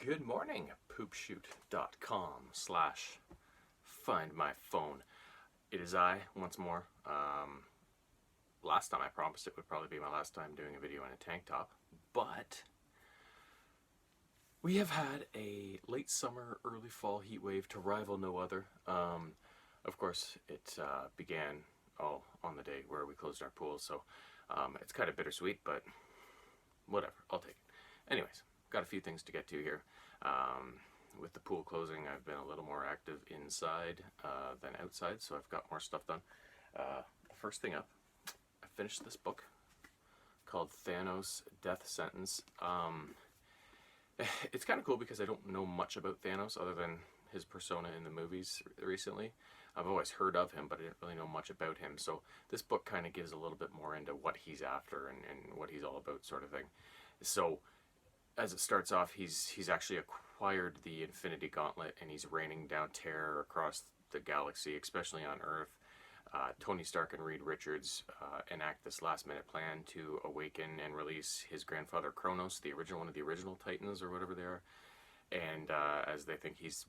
Good morning, poopshoot.com/findmyphone. It is I, once more. Last time I promised it would probably be my last time doing a video in a tank top, but we have had a late summer, early fall heat wave to rival no other. Of course, it began all on the day where we closed our pools, so it's kind of bittersweet, but whatever, I'll take it. Anyways, got a few things to get to here. With the pool closing, I've been a little more active inside than outside, so I've got more stuff done. First thing up, I finished this book called Thanos Death Sentence. It's kind of cool because I don't know much about Thanos other than his persona in the movies recently. I've always heard of him, but I didn't really know much about him. So this book kind of gives a little bit more into what he's after and what he's all about, sort of thing. So as it starts off, he's actually acquired the Infinity Gauntlet, and he's raining down terror across the galaxy, especially on Earth. Tony Stark and Reed Richards enact this last-minute plan to awaken and release his grandfather Kronos, the original one of the original Titans or whatever they are. And as they think he's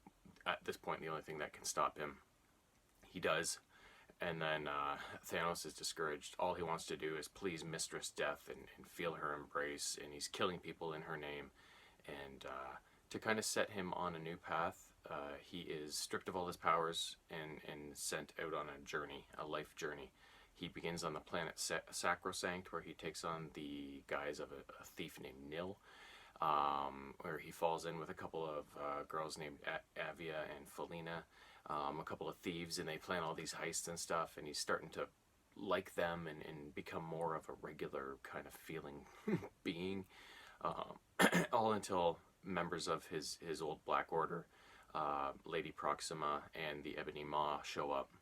at this point the only thing that can stop him, he does. And then Thanos is discouraged. All he wants to do is please Mistress Death and feel her embrace, and he's killing people in her name. And to kind of set him on a new path, he is stripped of all his powers and sent out on a journey, a life journey. He begins on the planet Sacrosanct, where he takes on the guise of a thief named Nil, where he falls in with a couple of girls named Avia and Felina, a couple of thieves, and they plan all these heists and stuff, and he's starting to like them and become more of a regular kind of feeling being, all until members of his old Black Order, Lady Proxima and the Ebony Maw, show up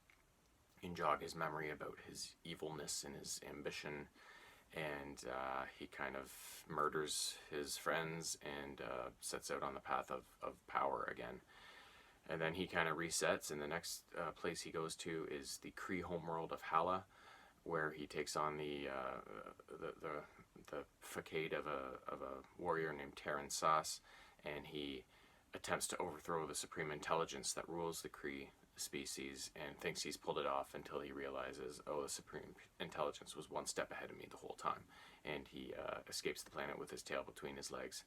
and jog his memory about his evilness and his ambition, and he kind of murders his friends and sets out on the path of power again. And then he kind of resets, and the next place he goes to is the Kree homeworld of Hala, where he takes on the facade of a warrior named Terran Sas, and he attempts to overthrow the supreme intelligence that rules the Kree species, and thinks he's pulled it off until he realizes, oh, the supreme intelligence was one step ahead of me the whole time, and he escapes the planet with his tail between his legs.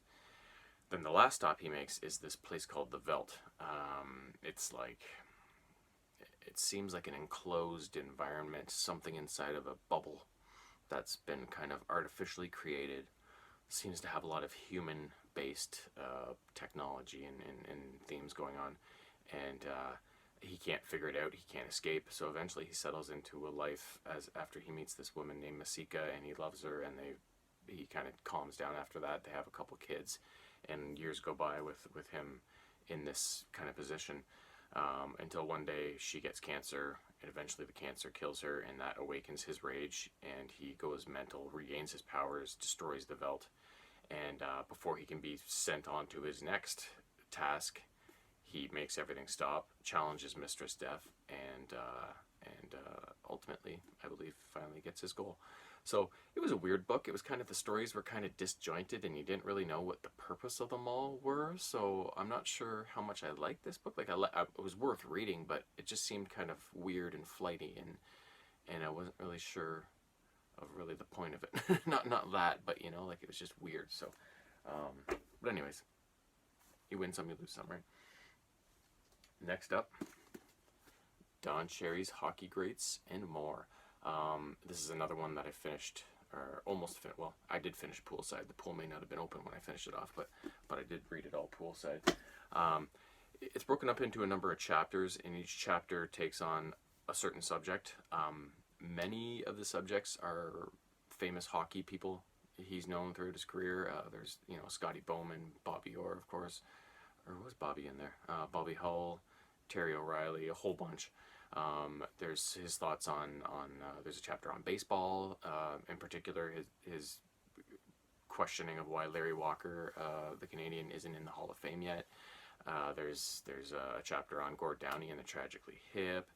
Then the last stop he makes is this place called the Veldt. It's like, it seems like an enclosed environment, something inside of a bubble that's been kind of artificially created. Seems to have a lot of human-based technology and themes going on, and he can't figure it out. He can't escape. So eventually he settles into a life after he meets this woman named Masika, and he loves her, and he kind of calms down after that. They have a couple kids, and years go by with him in this kind of position, until one day she gets cancer, and eventually the cancer kills her, and that awakens his rage, and he goes mental, regains his powers, destroys the Veldt, and before he can be sent on to his next task, he makes everything stop, challenges Mistress Death, and ultimately, I believe, finally gets his goal. So it was a weird book. It was kind of, the stories were kind of disjointed, and you didn't really know what the purpose of them all were. So I'm not sure how much I liked this book. Like, it was worth reading, but it just seemed kind of weird and flighty, and I wasn't really sure of really the point of it. not that, but you know, like, it was just weird. So, but anyways, you win some, you lose some, right? Next up, Don Cherry's Hockey Greats and More. This is another one that I finished, or almost finished. Well, I did finish poolside. The pool may not have been open when I finished it off, but I did read it all poolside. It's broken up into a number of chapters, and each chapter takes on a certain subject. Many of the subjects are famous hockey people he's known throughout his career. There's, you know, Scotty Bowman, Bobby Orr, of course. Or was Bobby in there? Bobby Hull, Terry O'Reilly, a whole bunch. There's his thoughts on there's a chapter on baseball, in particular his questioning of why Larry Walker, the Canadian, isn't in the Hall of Fame yet. There's a chapter on Gord Downie and the Tragically Hip.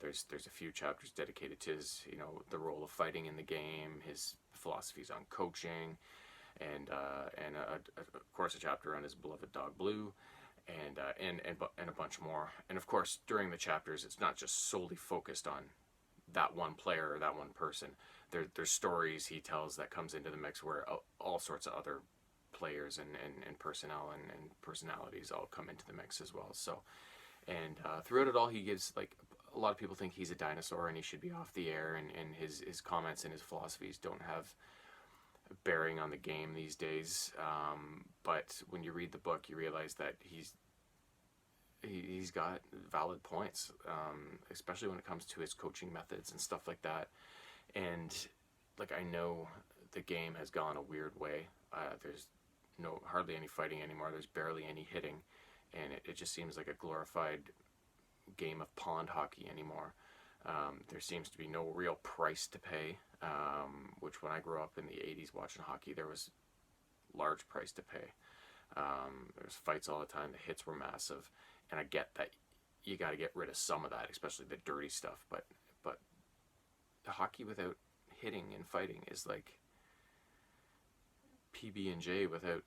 There's a few chapters dedicated to his, the role of fighting in the game, his philosophies on coaching, and of course a chapter on his beloved dog Blue, and a bunch more. And of course, during the chapters, it's not just solely focused on that one player or that one person. There's stories he tells that comes into the mix where all sorts of other players and personnel and personalities all come into the mix as well. So, and throughout it all, he gives, like, a lot of people think he's a dinosaur and he should be off the air, and his comments and his philosophies don't have bearing on the game these days. But when you read the book, you realize that he's got valid points, especially when it comes to his coaching methods and stuff like that. And like, I know the game has gone a weird way. There's hardly any fighting anymore. There's barely any hitting, and it just seems like a glorified game of pond hockey anymore. There seems to be no real price to pay, which when I grew up in the 80s watching hockey, there was large price to pay. There was fights all the time. The hits were massive, and I get that you got to get rid of some of that, especially the dirty stuff. But hockey without hitting and fighting is like PB&J without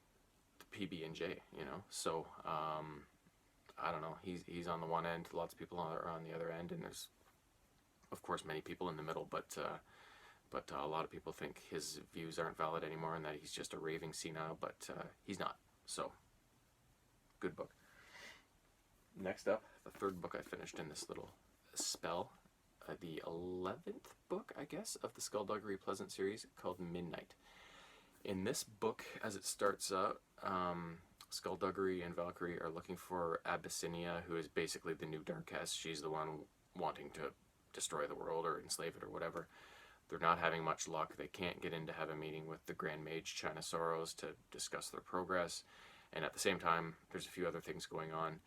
the PB&J, you know. So I don't know. He's on the one end. Lots of people are on the other end, and there's, of course, many people in the middle. But a lot of people think his views aren't valid anymore, and that he's just a raving senile. But he's not. So, good book. Next up, the third book I finished in this little spell, the 11th book, I guess, of the Skulduggery Pleasant series, called Midnight. In this book, as it starts out, Skulduggery and Valkyrie are looking for Abyssinia, who is basically the new Darkess. She's the one wanting to destroy the world or enslave it or whatever. They're not having much luck. They can't get in to have a meeting with the Grand Mage Chinosaurus to discuss their progress. And at the same time, there's a few other things going on.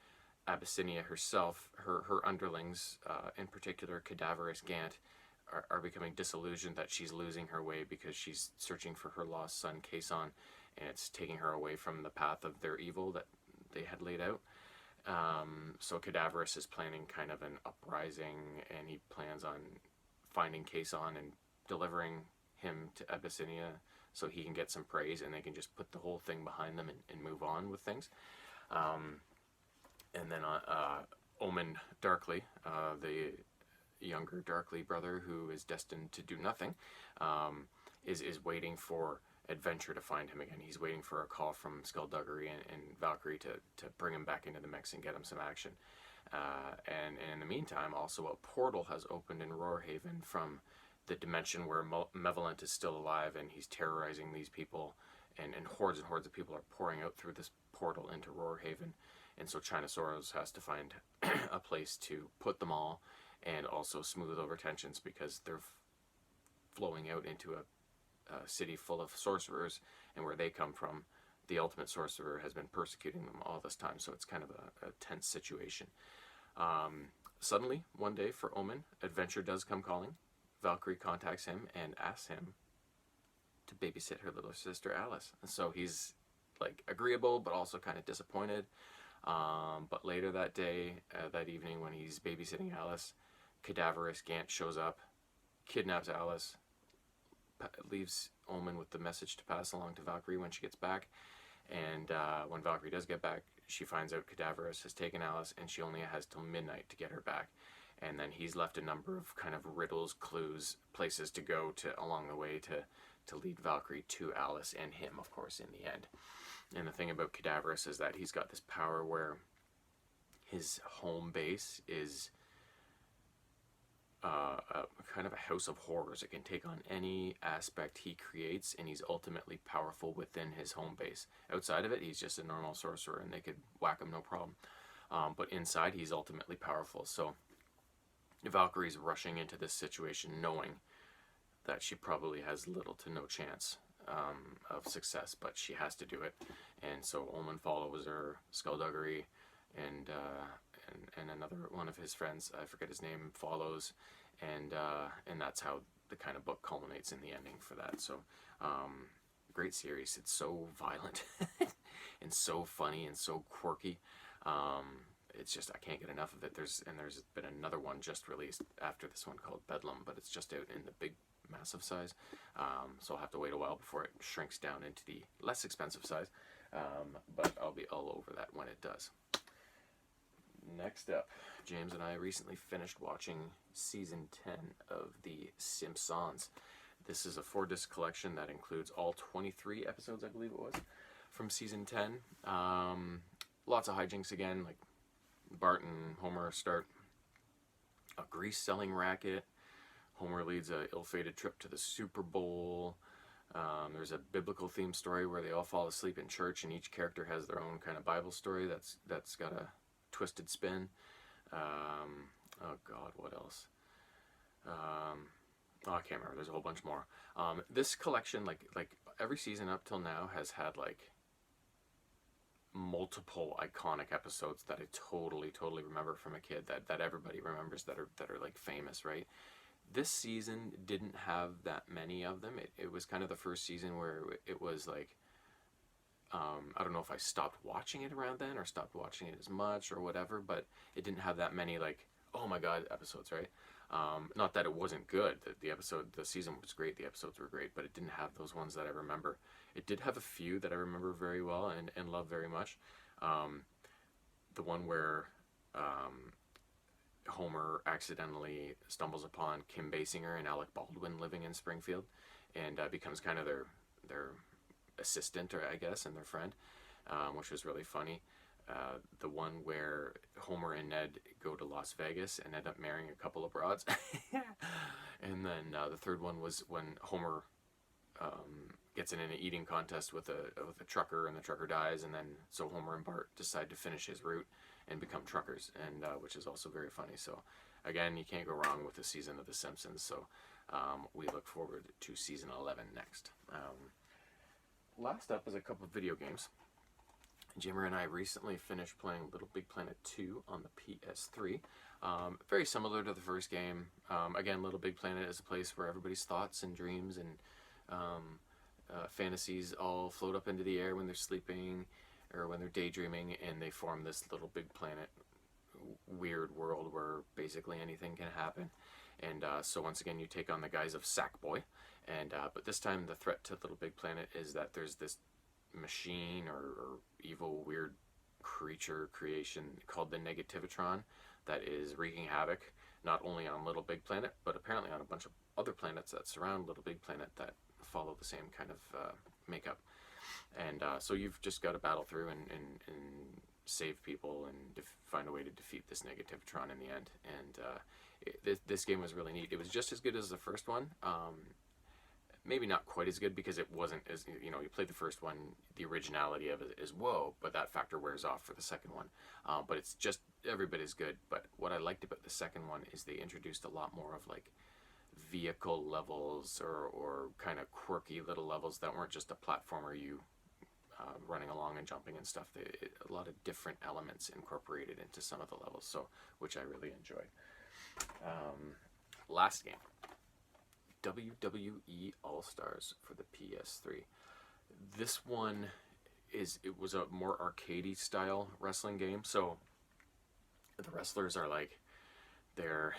Abyssinia herself, her underlings, in particular Cadaverous Gant, are becoming disillusioned that she's losing her way because she's searching for her lost son Kason, and it's taking her away from the path of their evil that they had laid out. So Cadaverous is planning kind of an uprising, and he plans on finding Kason and delivering him to Abyssinia so he can get some praise, and they can just put the whole thing behind them and move on with things. And then Omen Darkly, the younger Darkly brother who is destined to do nothing, is waiting for adventure to find him again. He's waiting for a call from Skulduggery and Valkyrie to bring him back into the mix and get him some action. And in the meantime, also a portal has opened in Roarhaven from the dimension where Malevolent is still alive, and he's terrorizing these people, and hordes and hordes of people are pouring out through this portal into Roarhaven. And so Chinosaurus has to find a place to put them all, and also smooth over tensions, because they're flowing out into a city full of sorcerers, and where they come from, the ultimate sorcerer has been persecuting them all this time, so it's kind of a tense situation. Suddenly, one day for Omen, adventure does come calling. Valkyrie contacts him and asks him to babysit her little sister Alice. And so he's like agreeable, but also kind of disappointed. But later that day, that evening, when he's babysitting Alice, Cadaverous Gant shows up, kidnaps Alice, leaves Omen with the message to pass along to Valkyrie when she gets back. And when Valkyrie does get back, she finds out Cadaverous has taken Alice, and she only has till midnight to get her back. And then he's left a number of kind of riddles, clues, places to go to along the way to lead Valkyrie to Alice and him, of course, in the end. And the thing about Cadaverous is that he's got this power where his home base is kind of a house of horrors. It can take on any aspect he creates, and he's ultimately powerful within his home base. Outside of it, he's just a normal sorcerer, and they could whack him no problem. But inside, he's ultimately powerful. So Valkyrie's rushing into this situation knowing that she probably has little to no chance of success, but she has to do it. And so Omen follows her, Skulduggery, and another one of his friends, I forget his name, follows, and that's how the kind of book culminates in the ending for that. So great series. It's so violent and so funny and so quirky. It's just, I can't get enough of it. There's been another one just released after this one called Bedlam, but it's just out in the big massive size. So I'll have to wait a while before it shrinks down into the less expensive size. But I'll be all over that when it does. Next up, James and I recently finished watching season 10 of The Simpsons. This is a 4-disc collection that includes all 23 episodes, I believe it was, from season 10. Lots of hijinks again, like Bart and Homer start a grease-selling racket. Homer leads a ill-fated trip to the Super Bowl. There's a biblical theme story where they all fall asleep in church, and each character has their own kind of Bible story that's got a twisted spin. Oh God, what else? I can't remember. There's a whole bunch more. This collection, like every season up till now, has had like multiple iconic episodes that I totally remember from a kid, that everybody remembers, that are like famous, right? This season didn't have that many of them. It was kind of the first season where it was like, I don't know if I stopped watching it around then or stopped watching it as much or whatever, but it didn't have that many like, oh my God, episodes, right? Not that it wasn't good. The season was great. The episodes were great, but it didn't have those ones that I remember. It did have a few that I remember very well and love very much. The one where Homer accidentally stumbles upon Kim Basinger and Alec Baldwin living in Springfield, and becomes kind of their assistant, or I guess, and their friend, which was really funny. The one where Homer and Ned go to Las Vegas and end up marrying a couple of broads. And then the third one was when Homer gets in an eating contest with a trucker, and the trucker dies, and then so Homer and Bart decide to finish his route and become truckers, and which is also very funny. So again, you can't go wrong with the season of The Simpsons. So we look forward to season 11 next. Last up is a couple of video games. Jimmer and I recently finished playing LittleBigPlanet 2 on the PS3. Very similar to the first game. Again, LittleBigPlanet is a place where everybody's thoughts and dreams and fantasies all float up into the air when they're sleeping or when they're daydreaming, and they form this LittleBigPlanet weird world where basically anything can happen. And so once again, you take on the guise of Sackboy. And but this time the threat to LittleBigPlanet is that there's this machine or evil weird creature creation called the Negativitron that is wreaking havoc not only on LittleBigPlanet, but apparently on a bunch of other planets that surround LittleBigPlanet that follow the same kind of makeup. And so you've just got to battle through and save people and find a way to defeat this Negativitron in the end. And this game was really neat. It was just as good as the first one. Maybe not quite as good because it wasn't as, you played the first one, the originality of it is whoa, but that factor wears off for the second one. But it's just every bit as good. But what I liked about the second one is they introduced a lot more of like vehicle levels or kind of quirky little levels that weren't just a platformer you running along and jumping and stuff. A lot of different elements incorporated into some of the levels, so which I really enjoyed. Last game. WWE All Stars for the PS3. This one was a more arcadey style wrestling game. So the wrestlers are like their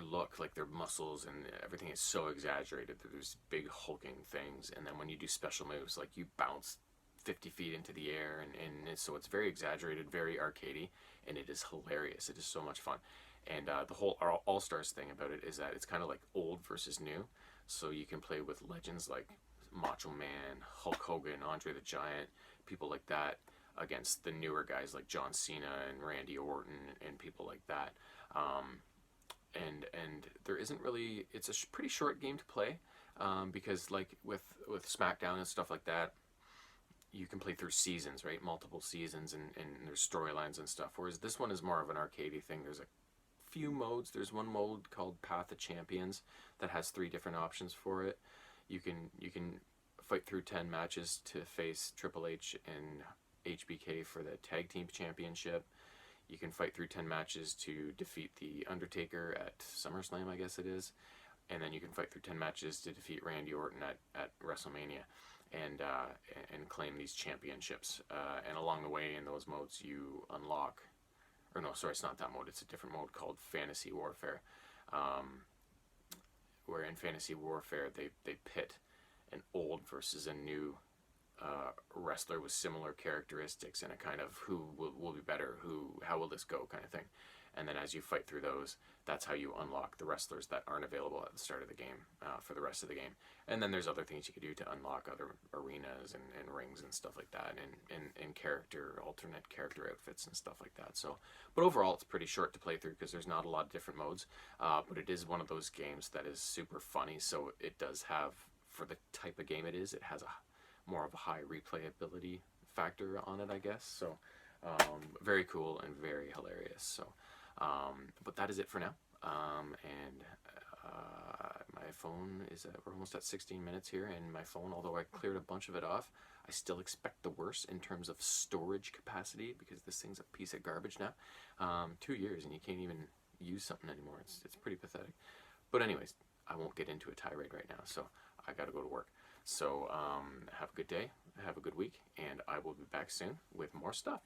look, like their muscles and everything is so exaggerated. There's big hulking things, and then when you do special moves, like you bounce 50 feet into the air, and so it's very exaggerated, very arcadey, and it is hilarious. It is so much fun. And the whole All-Stars thing about it is that it's kind of like old versus new. So you can play with legends like Macho Man, Hulk Hogan, Andre the Giant, people like that, against the newer guys like John Cena and Randy Orton and people like that. And there isn't really, it's a pretty short game to play, because like with SmackDown and stuff like that, you can play through seasons, right? Multiple seasons, and there's storylines and stuff. Whereas this one is more of an arcadey thing. There's a few modes. There's one mode called Path of Champions that has 3 different options for it. You can fight through 10 matches to face Triple H and HBK for the Tag Team Championship. You can fight through 10 matches to defeat The Undertaker at SummerSlam, I guess it is. And then you can fight through 10 matches to defeat Randy Orton at WrestleMania and claim these championships. And along the way in those modes you unlock, or no, sorry, it's not that mode. It's a different mode called Fantasy Warfare. where in fantasy warfare they pit an old versus a new wrestler with similar characteristics and a kind of who will be better, how will this go kind of thing. And then as you fight through those, that's how you unlock the wrestlers that aren't available at the start of the game for the rest of the game. And then there's other things you can do to unlock other arenas and rings and stuff like that, and alternate character outfits and stuff like that. So, but overall, it's pretty short to play through because there's not a lot of different modes. But it is one of those games that is super funny. So it does have, for the type of game it is, it has more of a high replayability factor on it, I guess. So very cool and very hilarious. So but that is it for now. And my phone is we're almost at 16 minutes here, and my phone, although I cleared a bunch of it off, I still expect the worst in terms of storage capacity, because this thing's a piece of garbage now. 2 years and you can't even use something anymore. It's pretty pathetic. But anyways, I won't get into a tirade right now, so I gotta go to work. So have a good day, have a good week, and I will be back soon with more stuff.